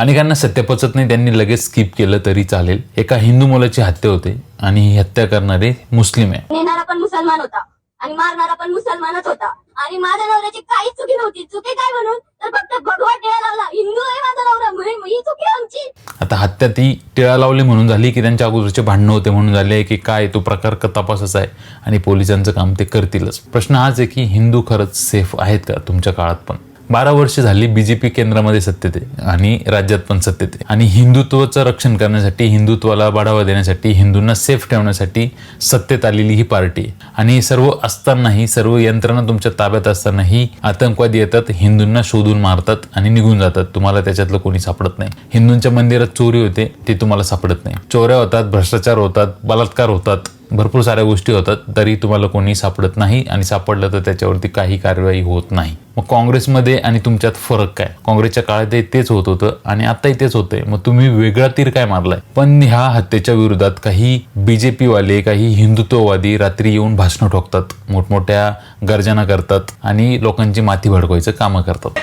अनेकांना सत्य पचत नाही, त्यांनी लगेच स्किप केलं तरी चालेल. एका हिंदू मुलाची हत्या होते आणि ही हत्या करणारे मुस्लिम आहे. नेणारा पण मुसलमान होता आणि मारणारा पण मुसलमानच होता आणि माझ्या नवऱ्याची काहीच चुकी नव्हती. चुकी काय म्हणून तर फक्त भगवा टिळा लावला. हिंदू आहे माझा नवरा म्हणून ही चुकी आमची. आता हत्या ती टिळा लावली म्हणून झाली की त्यांच्या अगोदरचे भांडणं होते म्हणून झाले की काय, तो प्रकार तपासाचा आहे आणि पोलिसांचं काम ते करतीलच. प्रश्न हाच आहे की हिंदू खरंच सेफ आहेत का तुमच्या काळात पण? 12 वर्ष झाली बीजेपी केंद्रामध्ये सत्तेत आहे आणि राज्यात पण सत्तेत आहे आणि हिंदुत्वाचं रक्षण करण्यासाठी, हिंदुत्वाला बढावा देण्यासाठी, हिंदूंना सेफ ठेवण्यासाठी सत्तेत आलेली ही पार्टी आहे. आणि सर्व असतानाही, सर्व यंत्रणा तुमच्या ताब्यात असतानाही आतंकवादी येतात, हिंदूंना शोधून मारतात आणि निघून जातात. तुम्हाला त्याच्यातलं कोणी सापडत नाही. हिंदूंच्या मंदिरात चोरी होते ते तुम्हाला सापडत नाही. चोऱ्या होतात, भ्रष्टाचार होतात, बलात्कार होतात, भरपूर साऱ्या गोष्टी होतात, तरी तुम्हाला कोणी सापडत नाही आणि सापडलं तर त्याच्यावरती काही कारवाई होत नाही. मग काँग्रेसमध्ये आणि तुमच्यात फरक काय? काँग्रेसच्या काळातही तेच होत होतं आणि आताही तेच होतंय. मग तुम्ही वेगळा तीर काय मारलाय? पण ह्या हत्येच्या विरोधात काही बीजेपी वाले, काही हिंदुत्ववादी रात्री येऊन भाषणं ठोकतात, मोठमोठ्या गर्जना करतात आणि लोकांची माथी भडकवायचं कामं करतात.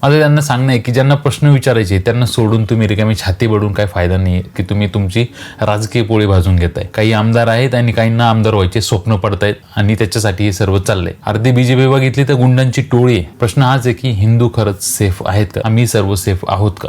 आता त्यांना सांगणं आहे की ज्यांना प्रश्न विचारायचे त्यांना सोडून तुम्ही रिकामी छाती बडून काय फायदा नाही की तुम्ही तुमची राजकीय पोळी भाजून घेताय. काही आमदार आहेत आणि काहींना आमदार व्हायचे स्वप्न पडतायत आणि त्याच्यासाठी हे सर्व चाललंय. अर्धी बीजेपी बघितली तर गुंडांची टोळी आहे. प्रश्न हाच आहे की हिंदू खरंच सेफ आहेत का? आम्ही सर्व सेफ आहोत का?